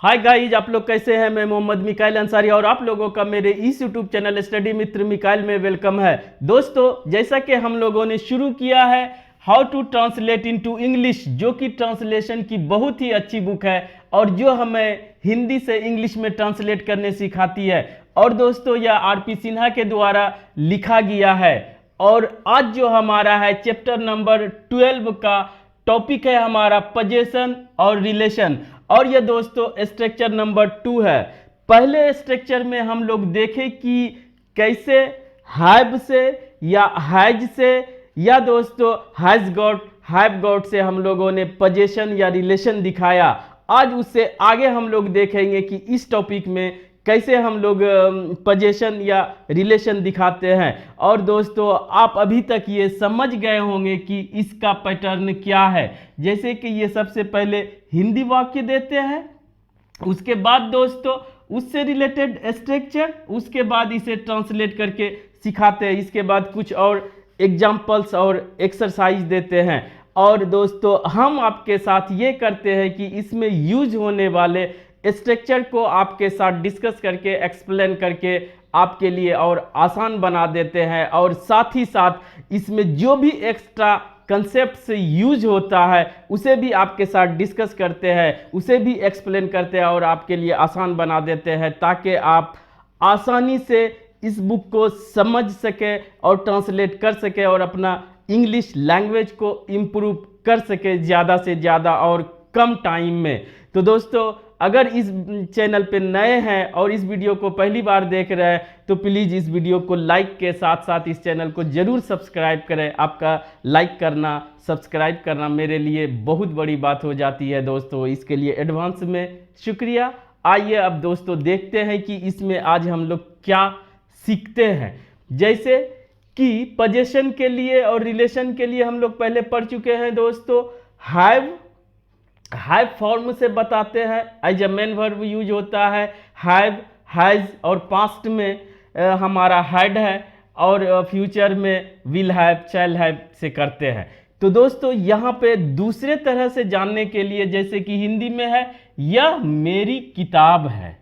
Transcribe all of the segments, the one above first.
Hi guys, आप लोग कैसे हैं। मैं मोहम्मद मिकाइल अंसारी और आप लोगों का मेरे इस यूट्यूब चैनल स्टडी मित्र मिकाइल में वेलकम है। दोस्तों, जैसा कि हम लोगों ने शुरू किया है how to translate into English, जो कि ट्रांसलेशन की बहुत ही अच्छी बुक है और जो हमें हिंदी से इंग्लिश में ट्रांसलेट करने सिखाती है। और दोस्तों, यह आरपी सिन्हा के द्वारा लिखा गया है। और आज जो हमारा है चैप्टर नंबर 12 का टॉपिक है हमारा पोजेशन और रिलेशन। और ये दोस्तों स्ट्रक्चर नंबर 2 है। पहले स्ट्रक्चर में हम लोग देखें कि कैसे हैव से या हैज से या दोस्तों हैव गॉट से हम लोगों ने पोजेशन या रिलेशन दिखाया। आज उससे आगे हम लोग देखेंगे कि इस टॉपिक में कैसे हम लोग पोजेशन या रिलेशन दिखाते हैं। और दोस्तों, आप अभी तक ये समझ गए होंगे कि इसका पैटर्न क्या है। जैसे कि ये सबसे पहले हिंदी वाक्य देते हैं, उसके बाद दोस्तों उससे रिलेटेड स्ट्रक्चर, उसके बाद इसे ट्रांसलेट करके सिखाते हैं। इसके बाद कुछ और एग्जाम्पल्स और एक्सरसाइज देते हैं। और दोस्तों, हम आपके साथ ये करते हैं कि इसमें यूज होने वाले स्ट्रक्चर को आपके साथ डिस्कस करके एक्सप्लेन करके आपके लिए और आसान बना देते हैं। और साथ ही साथ इसमें जो भी एक्स्ट्रा कंसेप्ट से यूज होता है उसे भी आपके साथ डिस्कस करते हैं, उसे भी एक्सप्लेन करते हैं और आपके लिए आसान बना देते हैं, ताकि आप आसानी से इस बुक को समझ सके और ट्रांसलेट कर सके और अपना इंग्लिश लैंग्वेज को इम्प्रूव कर सके ज़्यादा से ज़्यादा और कम टाइम में। तो दोस्तों, अगर इस चैनल पे नए हैं और इस वीडियो को पहली बार देख रहे हैं तो प्लीज़ इस वीडियो को लाइक के साथ साथ इस चैनल को ज़रूर सब्सक्राइब करें। आपका लाइक करना, सब्सक्राइब करना मेरे लिए बहुत बड़ी बात हो जाती है दोस्तों, इसके लिए एडवांस में शुक्रिया। आइए अब दोस्तों देखते हैं कि इसमें आज हम लोग क्या सीखते हैं। जैसे कि पोजेशन के लिए और रिलेशन के लिए हम लोग पहले पढ़ चुके हैं दोस्तों। हैव फॉर्म से बताते हैं, as a main verb use होता है। हैव, हैज और पास्ट में हमारा हैड है और फ्यूचर में विल हैव, शैल हैव से करते हैं। तो दोस्तों, यहाँ पे दूसरे तरह से जानने के लिए, जैसे कि हिंदी में है यह मेरी किताब है,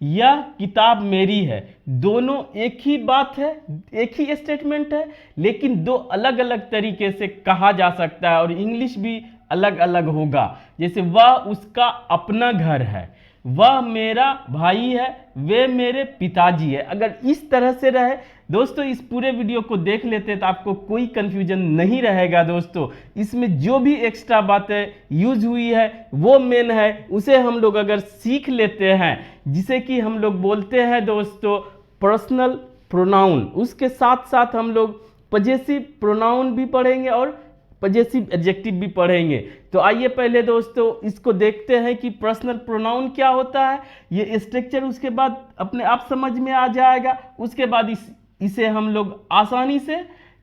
यह किताब मेरी है। दोनों एक ही बात है, एक ही स्टेटमेंट है, लेकिन दो अलग अलग तरीके से कहा जा सकता है और इंग्लिश भी अलग अलग होगा। जैसे वह उसका अपना घर है, वह मेरा भाई है, वे मेरे पिताजी है। अगर इस तरह से रहे दोस्तों, इस पूरे वीडियो को देख लेते तो आपको कोई कंफ्यूजन नहीं रहेगा दोस्तों। इसमें जो भी एक्स्ट्रा बातें यूज हुई है वो मेन है, उसे हम लोग अगर सीख लेते हैं, जिसे कि हम लोग बोलते हैं दोस्तों पर्सनल प्रोनाउन। उसके साथ साथ हम लोग पजेसिव प्रोनाउन भी पढ़ेंगे और पजेसिव एडजेक्टिव भी पढ़ेंगे। तो आइए पहले दोस्तों इसको देखते हैं कि पर्सनल प्रोनाउन क्या होता है। ये स्ट्रक्चर उसके बाद अपने आप समझ में आ जाएगा, उसके बाद इसे हम लोग आसानी से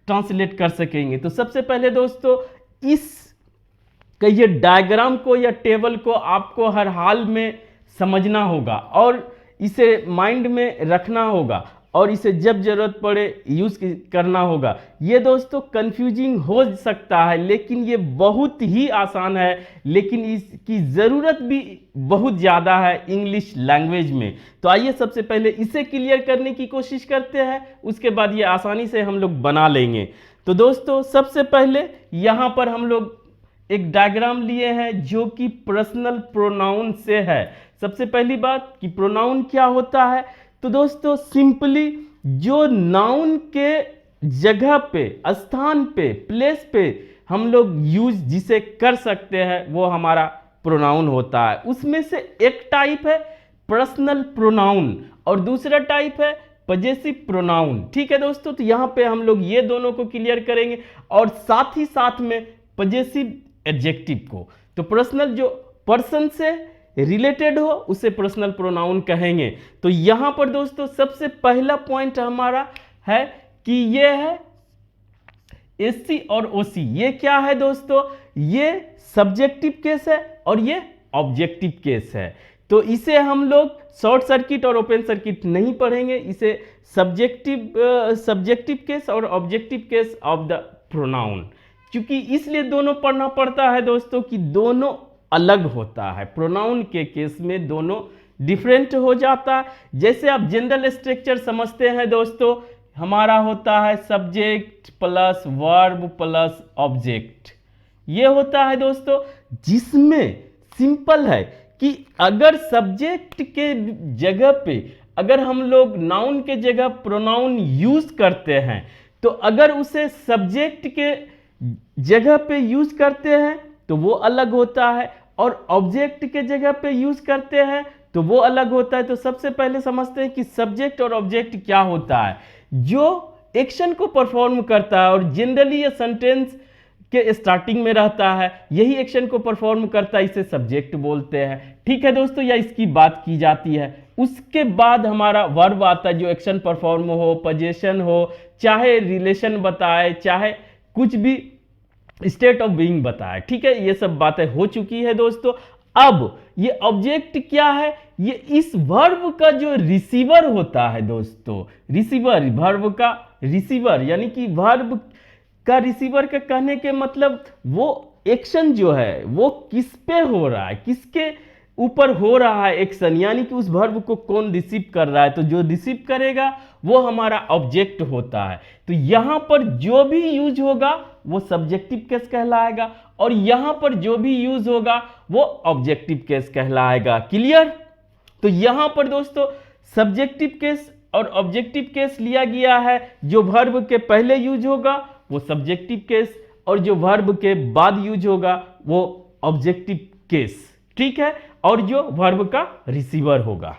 ट्रांसलेट कर सकेंगे। तो सबसे पहले दोस्तों इस ये डायग्राम को या टेबल को आपको हर हाल में समझना होगा और इसे माइंड में रखना होगा और इसे जब जरूरत पड़े यूज करना होगा। ये दोस्तों कंफ्यूजिंग हो सकता है, लेकिन ये बहुत ही आसान है, लेकिन इसकी ज़रूरत भी बहुत ज़्यादा है इंग्लिश लैंग्वेज में। तो आइए सबसे पहले इसे क्लियर करने की कोशिश करते हैं, उसके बाद ये आसानी से हम लोग बना लेंगे। तो दोस्तों सबसे पहले यहाँ पर हम लोग एक डायग्राम लिए हैं जो कि पर्सनल प्रोनाउन से है। सबसे पहली बात कि प्रोनाउन क्या होता है। तो दोस्तों सिंपली जो नाउन के जगह पे, स्थान पे, प्लेस पे हम लोग यूज जिसे कर सकते हैं वो हमारा प्रोनाउन होता है। उसमें से एक टाइप है पर्सनल प्रोनाउन और दूसरा टाइप है पजेसिव प्रोनाउन। ठीक है दोस्तों, तो यहाँ पे हम लोग ये दोनों को क्लियर करेंगे और साथ ही साथ में पजेसिव एडजेक्टिव को। तो पर्सनल जो पर्सन से रिलेटेड हो उसे पर्सनल प्रोनाउन कहेंगे। तो यहां पर दोस्तों सबसे पहला पॉइंट हमारा है कि ये है एससी और ओसी। ये क्या है दोस्तों, ये सब्जेक्टिव केस है और ये ऑब्जेक्टिव केस है। तो इसे हम लोग शॉर्ट सर्किट और ओपन सर्किट नहीं पढ़ेंगे, इसे सब्जेक्टिव केस और objective case of the pronoun. क्योंकि इसलिए दोनों पढ़ना पड़ता है दोस्तों कि दोनों अलग होता है। प्रोनाउन के केस में दोनों डिफरेंट हो जाता है। जैसे आप जनरल स्ट्रक्चर समझते हैं दोस्तों, हमारा होता है subject plus verb plus object, ये होता है दोस्तों, जिसमें सिंपल है कि अगर सब्जेक्ट के जगह पे अगर हम लोग नाउन के जगह प्रोनाउन यूज करते हैं, तो अगर उसे सब्जेक्ट के जगह पे यूज करते हैं तो वो अलग होता है, और ऑब्जेक्ट के जगह पे यूज करते हैं तो वो अलग होता है। तो सबसे पहले समझते हैं कि सब्जेक्ट और ऑब्जेक्ट क्या होता है। जो एक्शन को परफॉर्म करता है और जनरली ये सेंटेंस के स्टार्टिंग में रहता है, यही एक्शन को परफॉर्म करता है, इसे सब्जेक्ट बोलते हैं। ठीक है दोस्तों, या इसकी बात की जाती है। उसके बाद हमारा वर्ब आता है, जो एक्शन परफॉर्म हो, पोजीशन हो, चाहे रिलेशन बताए, चाहे कुछ भी स्टेट ऑफ बीइंग बताए। ठीक है, ये सब बातें हो चुकी है दोस्तों। अब ये ऑब्जेक्ट क्या है, ये इस वर्ब का जो रिसीवर होता है दोस्तों, रिसीवर, वर्ब का रिसीवर, यानी कि वर्ब का रिसीवर का कहने के मतलब वो एक्शन जो है वो किस पे हो रहा है, किसके ऊपर हो रहा है एक्शन, यानी कि उस वर्ब को कौन रिसीव कर रहा है। तो जो रिसीव करेगा वो हमारा ऑब्जेक्ट होता है। तो यहां पर जो भी यूज होगा वो सब्जेक्टिव केस कहलाएगा, और यहां पर जो भी यूज होगा वो ऑब्जेक्टिव केस कहलाएगा। क्लियर? तो यहां पर दोस्तों सब्जेक्टिव केस और ऑब्जेक्टिव केस लिया गया है। जो वर्ब के पहले यूज होगा वो सब्जेक्टिव केस, और जो वर्ब के बाद यूज होगा वो ऑब्जेक्टिव केस। ठीक है, और जो वर्ब का रिसीवर होगा।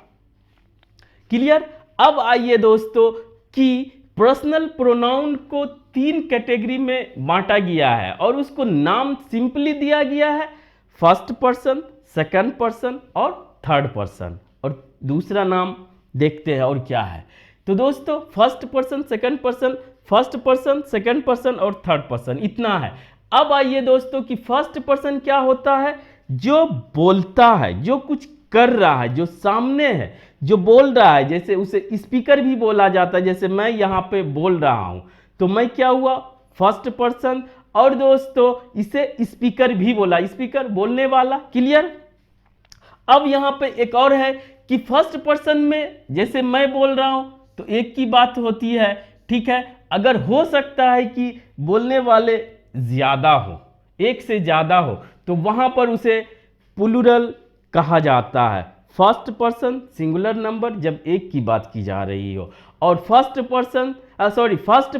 क्लियर? अब आइए दोस्तों कि पर्सनल प्रोनाउन को 3 कैटेगरी में बांटा गया है, और उसको नाम सिंपली दिया गया है फर्स्ट पर्सन, सेकंड पर्सन और थर्ड पर्सन। और दूसरा नाम देखते हैं और क्या है। तो दोस्तों first person, second person, first person, second person और थर्ड पर्सन, इतना है। अब आइए दोस्तों कि फर्स्ट पर्सन क्या होता है, जो बोलता है, जो कुछ कर रहा है, जो सामने है, जो बोल रहा है। जैसे उसे स्पीकर भी बोला जाता है, जैसे मैं यहाँ पे बोल रहा हूं तो मैं क्या हुआ, फर्स्ट पर्सन। और दोस्तों इसे स्पीकर भी बोला, स्पीकर बोलने वाला। क्लियर? अब यहाँ पे एक और है कि फर्स्ट पर्सन में जैसे मैं बोल रहा हूं तो एक की बात होती है। ठीक है, अगर हो सकता है कि बोलने वाले ज्यादा हो, एक से ज्यादा हो, तो वहां पर उसे प्लूरल कहा जाता है। फर्स्ट पर्सन सिंगुलर नंबर जब एक की बात की जा रही हो, और फर्स्ट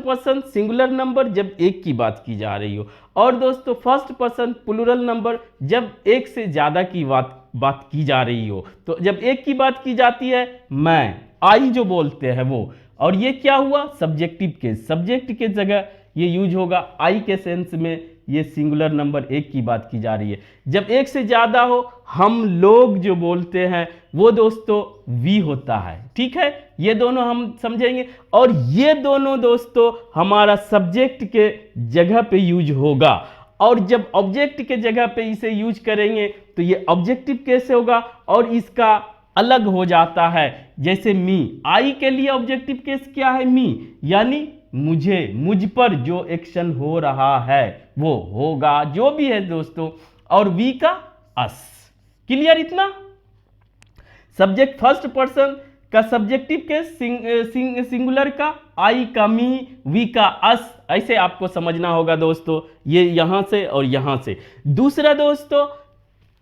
पर्सन सिंगुलर नंबर जब एक की बात की जा रही हो, और दोस्तों फर्स्ट पर्सन प्लूरल नंबर जब एक से ज्यादा की बात की जा रही हो। तो जब एक की बात की जाती है, मैं, आई जो बोलते हैं वो, और ये क्या हुआ, सब्जेक्टिव केस। सब्जेक्ट के जगह ये यूज होगा, आई के सेंस में ये सिंगुलर नंबर एक की बात की जा रही है। जब एक से ज्यादा हो, हम लोग जो बोलते हैं वो दोस्तों वी होता है। ठीक है, ये दोनों हम समझेंगे, और ये दोनों दोस्तों हमारा सब्जेक्ट के जगह पे यूज होगा, और जब ऑब्जेक्ट के जगह पे इसे यूज करेंगे तो ये ऑब्जेक्टिव केस होगा, और इसका अलग हो जाता है। जैसे मी, आई के लिए ऑब्जेक्टिव केस क्या है, मी, यानी मुझे, मुझ पर जो एक्शन हो रहा है वो होगा, जो भी है दोस्तों, और वी का अस। क्लियर? इतना सब्जेक्ट फर्स्ट पर्सन का सब्जेक्टिव केस, सिंगुलर का आई का मी, वी का अस, ऐसे आपको समझना होगा दोस्तों, ये यहां से और यहां से। दूसरा दोस्तों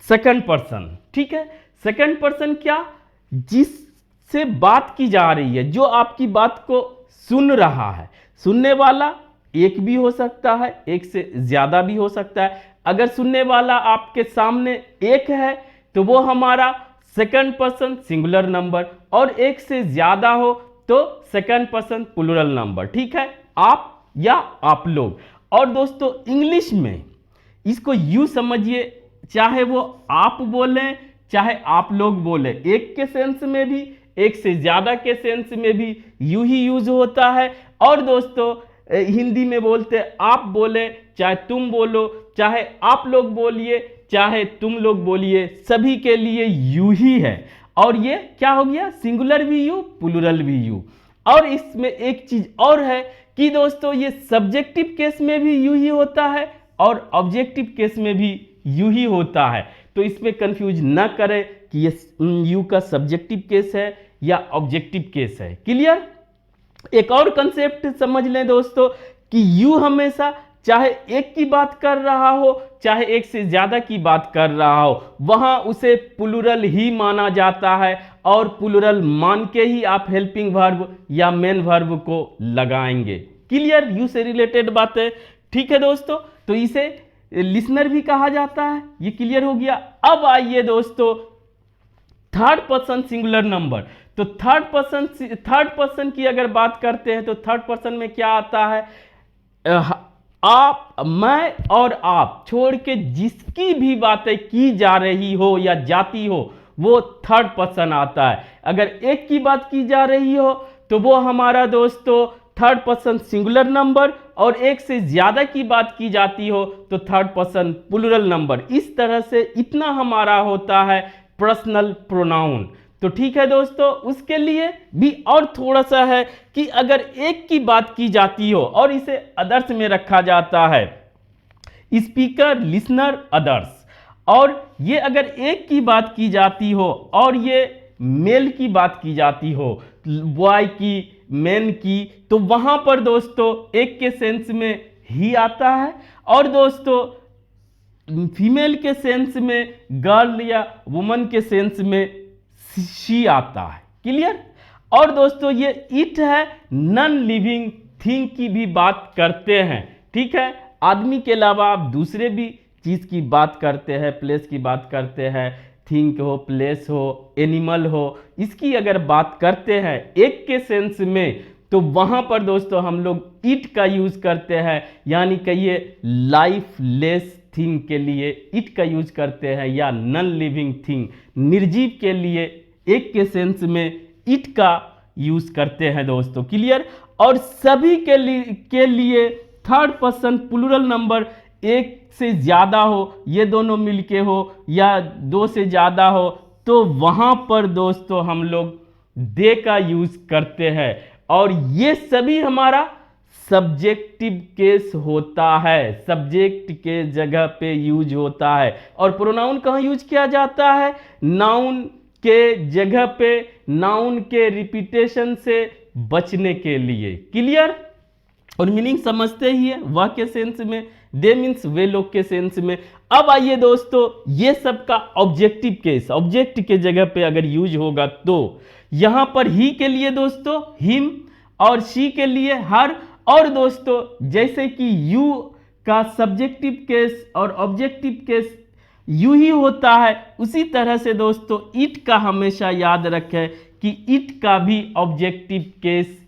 सेकंड पर्सन। ठीक है, सेकंड पर्सन क्या, जिससे बात की जा रही है, जो आपकी बात को सुन रहा है। सुनने वाला एक भी हो सकता है, एक से ज्यादा भी हो सकता है। अगर सुनने वाला आपके सामने एक है तो वो हमारा सेकंड पर्सन सिंगुलर नंबर, और एक से ज्यादा हो तो सेकंड पर्सन प्लूरल नंबर। ठीक है, आप या आप लोग। और दोस्तों इंग्लिश में इसको यूं समझिए, चाहे वो आप बोलें चाहे आप लोग बोले, एक के सेंस में भी एक से ज्यादा के सेंस में भी यूं ही यूज होता है। और दोस्तों हिंदी में बोलते आप बोले चाहे तुम बोलो, चाहे आप लोग बोलिए चाहे तुम लोग बोलिए, सभी के लिए यू ही है। और ये क्या हो गया, सिंगुलर भी यू, प्लूरल भी यू। और इसमें एक चीज और है कि दोस्तों ये सब्जेक्टिव केस में भी यू ही होता है और ऑब्जेक्टिव केस में भी यू ही होता है। तो इस पे कंफ्यूज ना करें कि ये यू का सब्जेक्टिव केस है या ऑब्जेक्टिव केस है। क्लियर? एक और कंसेप्ट समझ लें दोस्तों कि यू हमेशा चाहे एक की बात कर रहा हो चाहे एक से ज्यादा की बात कर रहा हो, वहां उसे प्लूरल ही माना जाता है और प्लूरल मान के ही आप हेल्पिंग वर्ब या मेन वर्ब को लगाएंगे। क्लियर? यू से रिलेटेड बातें। ठीक है दोस्तों, तो इसे लिसनर भी कहा जाता है। ये क्लियर हो गया। अब आइए दोस्तों थर्ड पर्सन सिंगुलर नंबर। तो थर्ड पर्सन की अगर बात करते हैं तो थर्ड पर्सन में क्या आता है? आप, मैं और आप छोड़ के जिसकी भी बातें की जा रही हो या जाती हो वो थर्ड पर्सन आता है। अगर एक की बात की जा रही हो तो वो हमारा दोस्तों थर्ड पर्सन सिंगुलर नंबर, और एक से ज्यादा की बात की जाती हो तो थर्ड पर्सन प्लूरल नंबर। इस तरह से इतना हमारा होता है पर्सनल प्रोनाउन। तो ठीक है दोस्तों, उसके लिए भी और थोड़ा सा है कि अगर एक की बात की जाती हो और इसे अदर्स में रखा जाता है, स्पीकर, लिसनर, अदर्स, और ये अगर एक की बात की जाती हो और ये मेल की बात की जाती हो, बॉय की, मैन की, तो वहां पर दोस्तों एक के सेंस में ही आता है, और दोस्तों फीमेल के सेंस में गर्ल या वुमन के सेंस में शी आता है। क्लियर? और दोस्तों ये इट है, नॉन लिविंग थिंग की भी बात करते हैं। ठीक है? आदमी के अलावा आप दूसरे भी चीज की बात करते हैं, प्लेस की बात करते हैं, थिंग हो, प्लेस हो, एनिमल हो, इसकी अगर बात करते हैं एक के सेंस में तो वहां पर दोस्तों हम लोग इट का यूज करते हैं, यानी कहिए लाइफलेस थिंग के लिए इट का यूज करते हैं, या नॉन लिविंग थिंग, निर्जीव के लिए एक के सेंस में इट का यूज करते हैं दोस्तों। क्लियर? और सभी के लिए थर्ड पर्सन प्लूरल नंबर एक से ज्यादा हो, ये दोनों मिलके हो, या दो से ज्यादा हो, तो वहां पर दोस्तों हम लोग दे का यूज करते हैं, और ये सभी हमारा सब्जेक्टिव केस होता है, सब्जेक्ट के जगह पे यूज होता है। और प्रोनाउन कहाँ यूज किया जाता है? नाउन के जगह पे, नाउन के रिपीटेशन से बचने के लिए। क्लियर? और मीनिंग समझते ही है, वह के सेंस में, दे मीन्स वे लोग के सेंस में। अब आइए दोस्तों ये सब का ऑब्जेक्टिव केस, ऑब्जेक्ट के जगह पे अगर यूज होगा तो यहां पर ही के लिए दोस्तों हिम, और शी के लिए हर, और दोस्तों जैसे कि यू का सब्जेक्टिव केस और ऑब्जेक्टिव केस यू ही होता है, उसी तरह से दोस्तों इट का हमेशा याद रखें कि इट का भी ऑब्जेक्टिव केस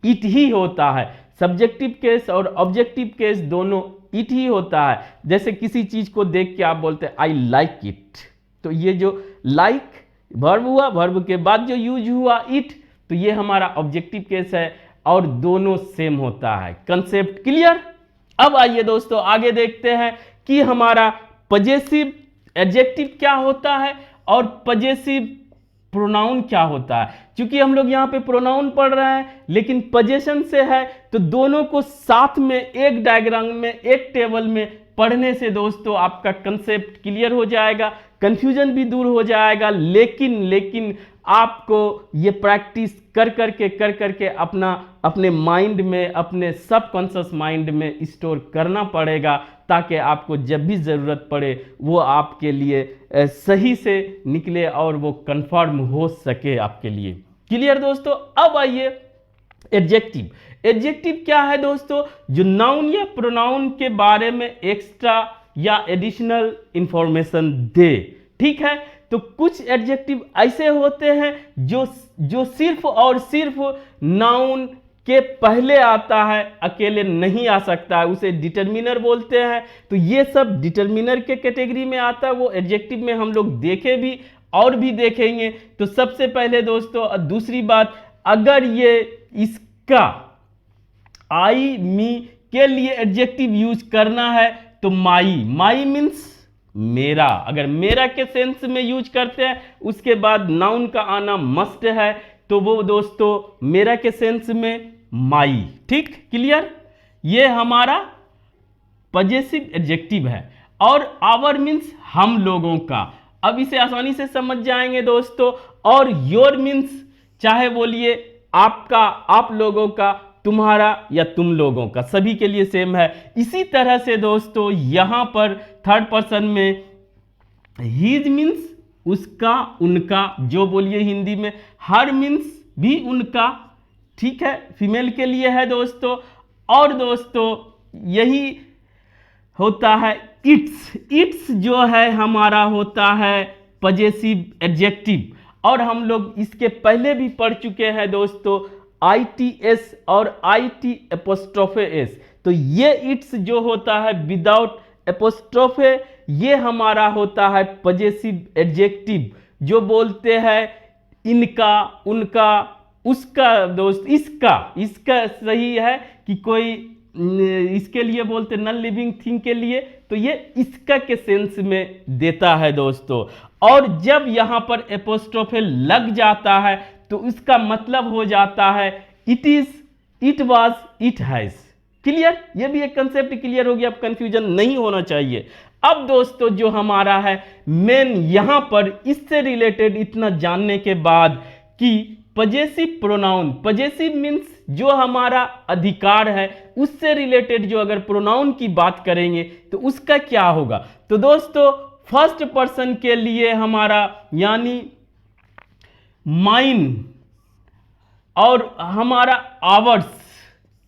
इट ही होता है। सब्जेक्टिव केस और ऑब्जेक्टिव केस दोनों इट ही होता है। जैसे किसी चीज को देख के आप बोलते हैं आई लाइक इट, तो ये जो लाइक वर्ब हुआ, वर्ब के बाद जो यूज हुआ इट, तो ये हमारा ऑब्जेक्टिव केस है, और दोनों सेम होता है। Concept clear? अब आइए दोस्तों आगे देखते हैं कि हमारा पजेसिव एडजेक्टिव क्या होता है और पजेसिव प्रोनाउन क्या होता है। क्योंकि हम लोग यहाँ पे प्रोनाउन पढ़ रहे हैं लेकिन पजेशन से है, तो दोनों को साथ में एक डायग्राम में, एक टेबल में पढ़ने से दोस्तों आपका कंसेप्ट क्लियर हो जाएगा, कंफ्यूजन भी दूर हो जाएगा। लेकिन आपको ये प्रैक्टिस कर करके अपने माइंड में, अपने सबकॉन्शियस माइंड में स्टोर करना पड़ेगा, ताकि आपको जब भी ज़रूरत पड़े वो आपके लिए सही से निकले और वो कंफर्म हो सके आपके लिए। क्लियर दोस्तों? अब आइए एडजेक्टिव। एडजेक्टिव क्या है दोस्तों? जो नाउन या प्रोनाउन के बारे में एक्स्ट्रा या एडिशनल इंफॉर्मेशन दे। ठीक है? तो कुछ एडजेक्टिव ऐसे होते हैं जो सिर्फ और सिर्फ नाउन के पहले आता है, अकेले नहीं आ सकता है, उसे डिटरमिनर बोलते हैं। तो ये सब डिटरमिनर के कैटेगरी में आता है। वो एडजेक्टिव में हम लोग देखे भी और भी देखेंगे। तो सबसे पहले दोस्तों दूसरी बात, अगर ये इसका आई, मी के लिए एडजेक्टिव यूज करना है तो माई मीन्स मेरा, अगर मेरा के सेंस में यूज करते हैं, उसके बाद नाउन का आना मस्ट है, तो वो दोस्तों मेरा के सेंस में माई। ठीक? क्लियर? ये हमारा पजेसिव एडजेक्टिव है। और आवर मीन्स हम लोगों का। अब इसे आसानी से समझ जाएंगे दोस्तों। और योर मीन्स चाहे बोलिए आपका, आप लोगों का, तुम्हारा या तुम लोगों का, सभी के लिए सेम है। इसी तरह से दोस्तों यहां पर थर्ड पर्सन में हीज मीन्स उसका, उनका, जो बोलिए हिंदी में हर मीन्स भी उनका, ठीक है, फीमेल के लिए है दोस्तों। और दोस्तों यही होता है इट्स। इट्स जो है हमारा होता है पजेसिव एडजेक्टिव, और हम लोग इसके पहले भी पढ़ चुके हैं दोस्तों, ITS और IT एपोस्ट्रोफे एस। तो ये इट्स जो होता है विदाउट एपोस्ट्रोफे, ये हमारा होता है पजेसिव एडजेक्टिव, जो बोलते हैं इनका, उनका, उसका दोस्त, इसका। इसका सही है कि कोई इसके लिए बोलते नॉन लिविंग थिंग के लिए, तो ये इसका के सेंस में देता है दोस्तों। और जब यहां पर एपोस्ट्रोफे लग जाता है तो उसका मतलब हो जाता है it is, it was, it has. Clear? ये भी एक कंसेप्ट क्लियर हो गया, अब कंफ्यूजन नहीं होना चाहिए। अब दोस्तों जो हमारा है मेन, यहां पर इससे रिलेटेड इतना जानने के बाद कि पजेसिव प्रोनाउन, पजेसिव मीन्स जो हमारा अधिकार है, उससे रिलेटेड जो अगर प्रोनाउन की बात करेंगे तो उसका क्या होगा। तो दोस्तों फर्स्ट पर्सन के लिए हमारा यानी माइन और हमारा आवर्स,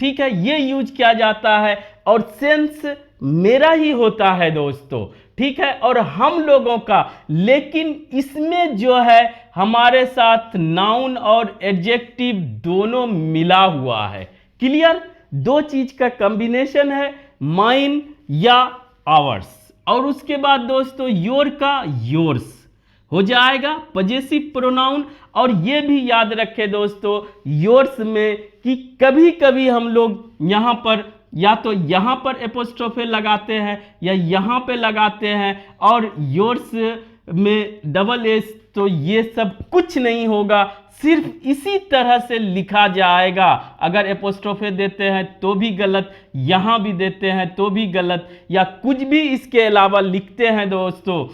ठीक है, ये यूज किया जाता है, और सेंस मेरा ही होता है दोस्तों, ठीक है, और हम लोगों का। लेकिन इसमें जो है हमारे साथ नाउन और एडजेक्टिव दोनों मिला हुआ है। क्लियर? दो चीज का कॉम्बिनेशन है, माइन या आवर्स। और उसके बाद दोस्तों योर का योर्स हो जाएगा पजेसिव प्रोनाउन। और ये भी याद रखें दोस्तों योर्स में कि कभी कभी हम लोग यहाँ पर या तो यहाँ पर एपोस्ट्रोफे लगाते हैं या यहाँ पे लगाते हैं, और योर्स में डबल एस, तो ये सब कुछ नहीं होगा, सिर्फ इसी तरह से लिखा जाएगा। अगर एपोस्ट्रोफे देते हैं तो भी गलत, यहाँ भी देते हैं तो भी गलत, या कुछ भी इसके अलावा लिखते हैं दोस्तों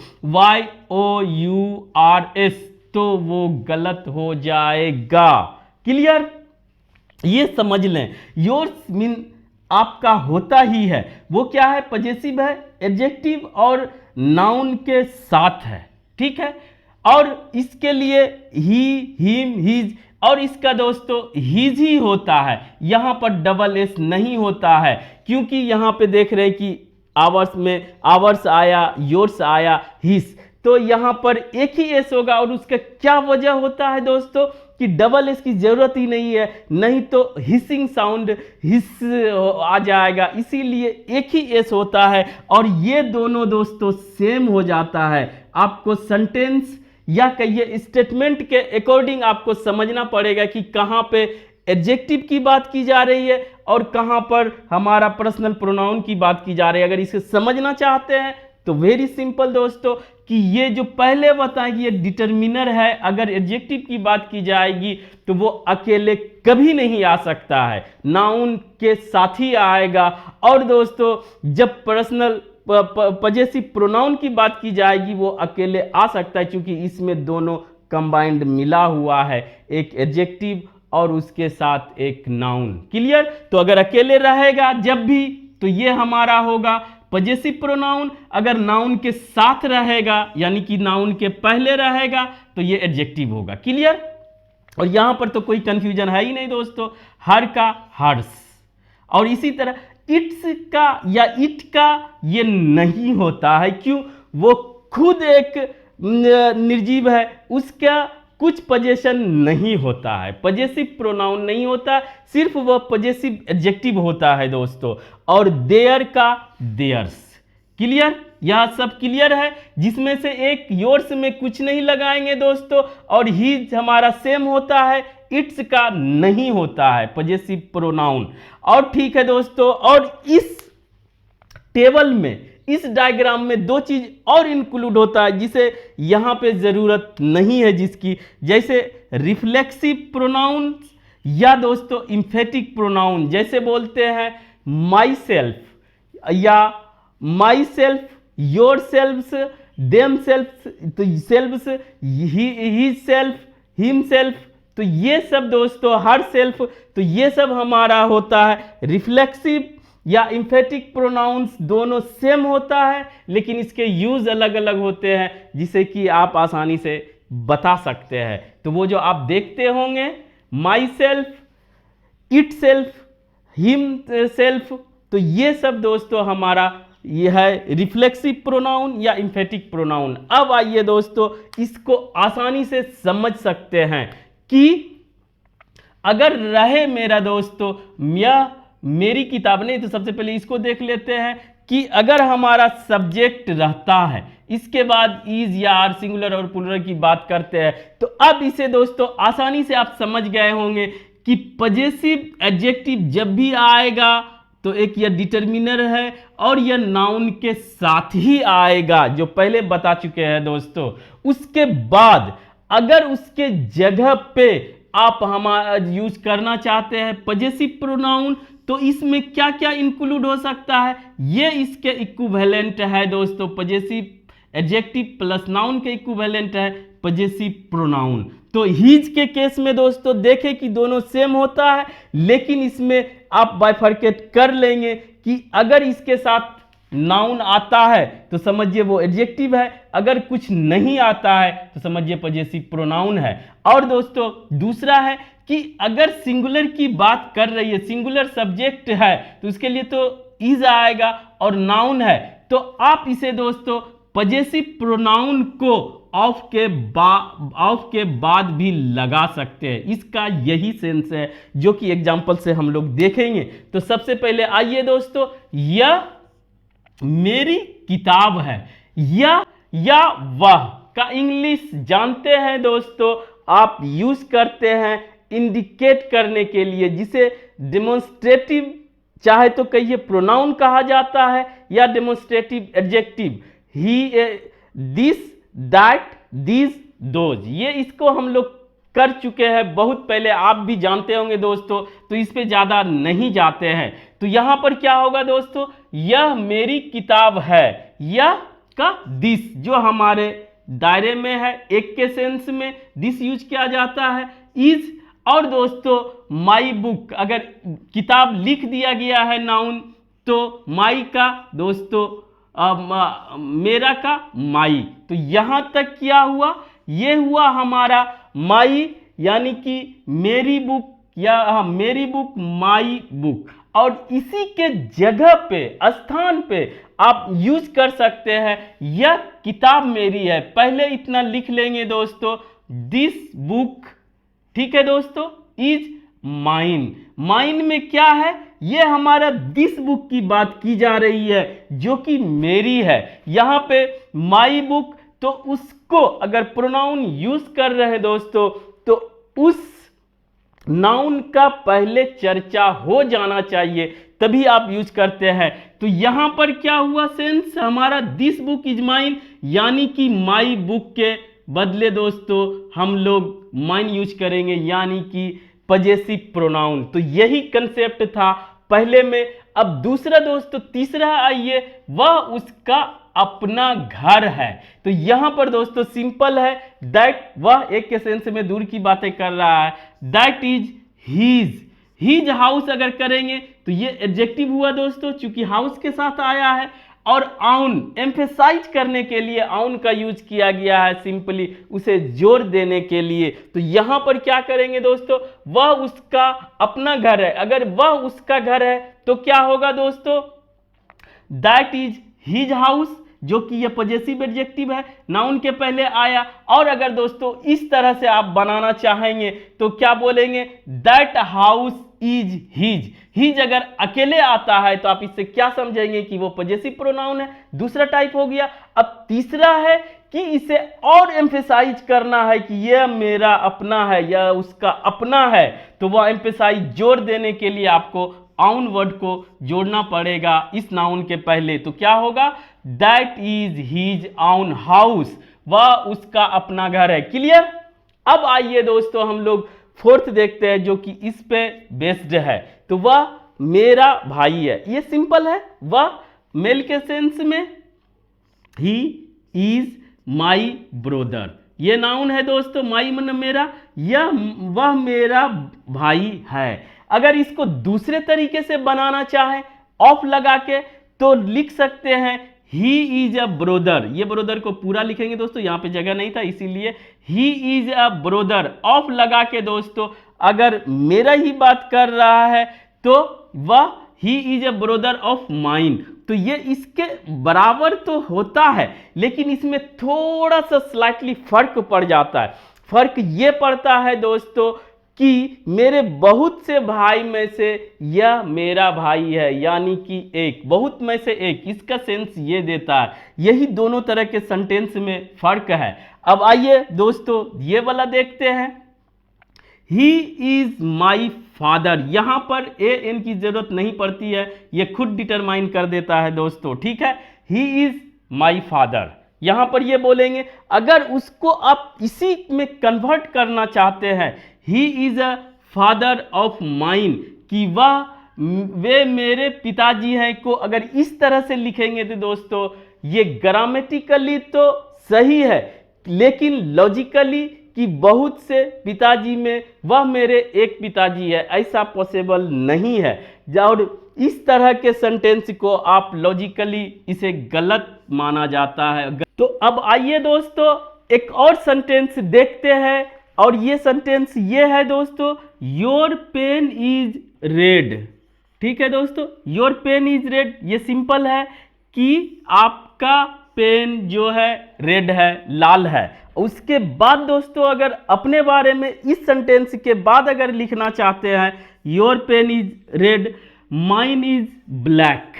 YOURS, तो वो गलत हो जाएगा। क्लियर? ये समझ लें, योर्स मीन आपका होता ही है, वो क्या है, पजेसिव है, एडजेक्टिव और नाउन के साथ है, ठीक है। और इसके लिए ही, हिम, हिज, और इसका दोस्तों हिज ही होता है, यहां पर डबल एस नहीं होता है, क्योंकि यहां पे देख रहे हैं कि आवर्स में आवर्स आया, योर्स आया, हिस, तो यहां पर एक ही एस होगा। और उसका क्या वजह होता है दोस्तों कि डबल एस की जरूरत ही नहीं है, नहीं तो हिसिंग साउंड हिस आ जाएगा, इसीलिए एक ही एस होता है। और ये दोनों दोस्तों सेम हो जाता है। आपको सेंटेंस या कहिए स्टेटमेंट के अकॉर्डिंग आपको समझना पड़ेगा कि कहां पे एडजेक्टिव की बात की जा रही है और कहां पर हमारा पर्सनल प्रोनाउन की बात की जा रही है। अगर इसे समझना चाहते हैं तो वेरी सिंपल दोस्तों कि ये जो पहले बताएं कि ये डिटर्मिनर है, अगर एडजेक्टिव की बात की जाएगी तो वो अकेले कभी नहीं आ सकता है, नाउन के साथ ही आएगा। और दोस्तों जब पर्सनल पजेसिव प्रोनाउन की बात की जाएगी वो अकेले आ सकता है, क्योंकि इसमें दोनों कंबाइंड मिला हुआ है, एक एडजेक्टिव और उसके साथ एक नाउन। क्लियर? तो अगर अकेले रहेगा जब भी तो ये हमारा होगा पजेसिव प्रोनाउन, अगर नाउन के साथ रहेगा यानी कि नाउन के पहले रहेगा तो ये एडजेक्टिव होगा। क्लियर? और यहां पर तो कोई कंफ्यूजन है ही नहीं दोस्तों, हर का हर्स। और इसी तरह इट्स का या इट का ये नहीं होता है, क्यों? वो खुद एक निर्जीव है, उसका कुछ पजेशन नहीं होता है, पजेसिव प्रोनाउन नहीं होता, सिर्फ वह पजेसिव एडजेक्टिव होता है दोस्तों। और देयर का देयर्स। क्लियर? यह सब क्लियर है, जिसमें से एक योर्स में कुछ नहीं लगाएंगे दोस्तों, और ही हमारा सेम होता है, इट्स का नहीं होता है पजेसिव प्रोनाउन। और ठीक है दोस्तों, और इस टेबल में, इस डायग्राम में दो चीज और इंक्लूड होता है जिसे यहां पे जरूरत नहीं है जिसकी, जैसे रिफ्लेक्सिव प्रोनाउन या दोस्तों इंफेटिक प्रोनाउन। जैसे बोलते हैं माई सेल्फ या myself yourselves, themselves, तो selves, he self, himself, तो ये सब दोस्तों हर सेल्फ, तो ये सब हमारा होता है रिफ्लेक्सिव या इम्फेटिक प्रोनाउंस, दोनों सेम होता है लेकिन इसके यूज अलग अलग होते हैं, जिसे कि आप आसानी से बता सकते हैं। तो वो जो आप देखते होंगे my self, it self, himself, तो ये सब दोस्तों हमारा ये है रिफ्लेक्सिव प्रोनाउन या इम्फेटिक प्रोनाउन। अब आइए दोस्तों इसको आसानी से समझ सकते हैं कि अगर रहे मेरा दोस्तों या मेरी किताब, नहीं तो सबसे पहले इसको देख लेते हैं कि अगर हमारा सब्जेक्ट रहता है, इसके बाद इज या आर सिंगुलर और प्लूरल की बात करते हैं, तो अब इसे दोस्तों आसानी से आप समझ गए होंगे कि पजेसिव एडजेक्टिव जब भी आएगा तो एक यह डिटर्मिनर है और यह नाउन के साथ ही आएगा, जो पहले बता चुके हैं दोस्तों। उसके बाद अगर उसके जगह पे आप हमारा यूज करना चाहते हैं पजेसिव प्रोनाउन, तो इसमें क्या क्या इंक्लूड हो सकता है, ये इसके इक्विवेलेंट है दोस्तों। पजेसिव एडजेक्टिव प्लस नाउन के इक्विवेलेंट है पजेसिव प्रोनाउन। तो हीज के केस में दोस्तों देखें कि दोनों सेम होता है, लेकिन इसमें आप बाइफरकेट कर लेंगे कि अगर इसके साथ नाउन आता है तो समझिए वो एडजेक्टिव है, अगर कुछ नहीं आता है तो समझिए पजेसिव प्रोनाउन है। और दोस्तों दूसरा है कि अगर सिंगुलर की बात कर रही है, सिंगुलर सब्जेक्ट है, तो उसके लिए तो इज आएगा, और नाउन है तो आप इसे दोस्तों पजेसिव प्रोनाउन को ऑफ के बाद भी लगा सकते हैं। इसका यही सेंस है जो कि एग्जांपल से हम लोग देखेंगे। तो सबसे पहले आइए दोस्तों, यह मेरी किताब है, या वह का इंग्लिश जानते हैं दोस्तों, आप यूज करते हैं इंडिकेट करने के लिए, जिसे डेमोन्स्ट्रेटिव चाहे तो कहिए प्रोनाउन कहा जाता है या demonstrative adjective. He, this, that, this, those, ये इसको हम लोग कर चुके हैं बहुत पहले, आप भी जानते होंगे दोस्तों, तो इस पे ज्यादा नहीं जाते हैं। तो यहां पर क्या होगा दोस्तों, यह मेरी किताब है, यह का दिस जो हमारे दायरे में है, एक के सेंस में दिस यूज किया जाता है, इज। और दोस्तों माई बुक, अगर किताब लिख दिया गया है नाउन, तो माई का दोस्तों मेरा का माई, तो यहां तक क्या हुआ, ये हुआ हमारा माई, यानी कि मेरी बुक या मेरी बुक, माई बुक। और इसी के जगह पे, स्थान पे आप यूज कर सकते हैं यह किताब मेरी है, पहले इतना लिख लेंगे दोस्तों, दिस बुक, ठीक है दोस्तों, इज माइन। माइन में क्या है, ये हमारा दिस बुक की बात की जा रही है जो कि मेरी है। यहां पे माई बुक, तो उसको अगर प्रोनाउन यूज कर रहे हैं दोस्तों, तो उस नाउन का पहले चर्चा हो जाना चाहिए, तभी आप यूज करते हैं। तो यहां पर क्या हुआ सेंस हमारा, दिस बुक इज माइन, यानी कि माई बुक के बदले दोस्तों हम लोग माइन यूज करेंगे, यानी कि पजेसिव प्रोनाउन। तो यही कंसेप्ट था पहले में। अब दूसरा दोस्तों, तीसरा आइए, वह उसका अपना घर है। तो यहां पर दोस्तों सिंपल है, दैट, वह एक के सेंस में दूर की बातें कर रहा है, that is his. His house अगर करेंगे तो ये एडजेक्टिव हुआ दोस्तों, चूंकि हाउस के साथ आया है। और आउन, एम्फेसाइज करने के लिए आउन का यूज किया गया है, सिंपली उसे जोर देने के लिए। तो यहां पर क्या करेंगे दोस्तों, वह उसका अपना घर है, अगर वह उसका घर है तो क्या होगा दोस्तों, दैट इज हिज हाउस, जो कि यह पजेसिव एडजेक्टिव है, नाउन के पहले आया। और अगर दोस्तों इस तरह से आप बनाना चाहेंगे तो क्या बोलेंगे, that house is his. His अगर अकेले आता है तो आप इससे क्या समझेंगे कि वो पजेसिव प्रोनाउन है, दूसरा टाइप हो गया। अब तीसरा है कि इसे और एम्फेसाइज करना है कि यह मेरा अपना है, यह उसका अपना है, तो वह एम्फेसाइज जोर देने के लिए आपको आउन वर्ड को जोड़ना पड़ेगा इस नाउन के पहले। तो क्या होगा, दैट इज हिज आउन हाउस, वह उसका अपना घर है। क्लियर। अब आइए दोस्तों हम लोग फोर्थ देखते हैं जो कि इस पे बेस्ड है। तो वह मेरा भाई है, ये सिंपल है, वह मेल के सेंस में ही इज माई ब्रोदर, ये नाउन है दोस्तों, माई मतलब मेरा, यह वह मेरा भाई है। अगर इसको दूसरे तरीके से बनाना चाहे ऑफ लगा के तो लिख सकते हैं ही इज अ ब्रोदर, ये ब्रोदर को पूरा लिखेंगे दोस्तों, यहां पे जगह नहीं था इसीलिए he is a brother. Of लगा के दोस्तों अगर मेरा ही बात कर रहा है तो वह he is a brother of mine, तो ये इसके बराबर तो होता है लेकिन इसमें थोड़ा सा स्लाइटली फर्क पड़ जाता है। फर्क ये पड़ता है दोस्तों कि मेरे बहुत से भाई में से यह मेरा भाई है, यानी कि एक, बहुत में से एक, इसका सेंस ये देता है। यही दोनों तरह के सेंटेंस में फर्क है। अब आइए दोस्तों ये वाला देखते हैं, ही इज माई फादर, यहां पर ए एन की जरूरत नहीं पड़ती है, ये खुद डिटरमाइन कर देता है दोस्तों, ठीक है। ही इज माई फादर, यहां पर ये बोलेंगे। अगर उसको आप इसी में कन्वर्ट करना चाहते हैं, he is a father of mine, कि वे मेरे पिताजी हैं, को अगर इस तरह से लिखेंगे तो दोस्तों ये ग्रामेटिकली तो सही है लेकिन लॉजिकली कि बहुत से पिताजी में वह मेरे एक पिताजी है, ऐसा पॉसिबल नहीं है। और इस तरह के सेंटेंस को आप लॉजिकली इसे गलत माना जाता है। तो अब आइए दोस्तों एक और सेंटेंस देखते हैं, और ये सेंटेंस ये है दोस्तों, योर पेन इज रेड, ठीक है दोस्तों, योर पेन इज रेड, ये सिंपल है कि आपका पेन जो है रेड है, लाल है। उसके बाद दोस्तों अगर अपने बारे में इस सेंटेंस के बाद अगर लिखना चाहते हैं, your pen is red mine is black,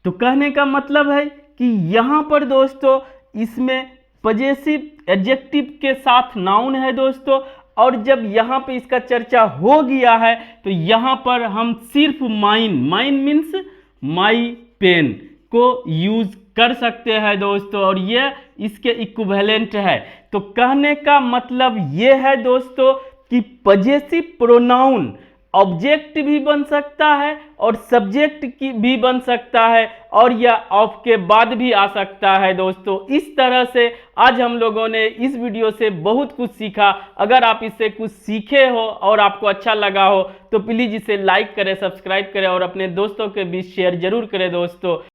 तो कहने का मतलब है कि यहां पर दोस्तों इसमें पजेसिव एडजेक्टिव के साथ नाउन है दोस्तों, और जब यहां पे इसका चर्चा हो गया है तो यहां पर हम सिर्फ mine, mine means my pen को यूज कर सकते हैं दोस्तों, और ये इसके इक्विवेलेंट है। तो कहने का मतलब ये है दोस्तों कि पजेसिव प्रोनाउन ऑब्जेक्ट भी बन सकता है और सब्जेक्ट की भी बन सकता है, और यह ऑफ के बाद भी आ सकता है दोस्तों। इस तरह से आज हम लोगों ने इस वीडियो से बहुत कुछ सीखा। अगर आप इससे कुछ सीखे हो और आपको अच्छा लगा हो तो प्लीज़ इसे लाइक करें, सब्सक्राइब करें और अपने दोस्तों के बीच शेयर जरूर करें दोस्तों।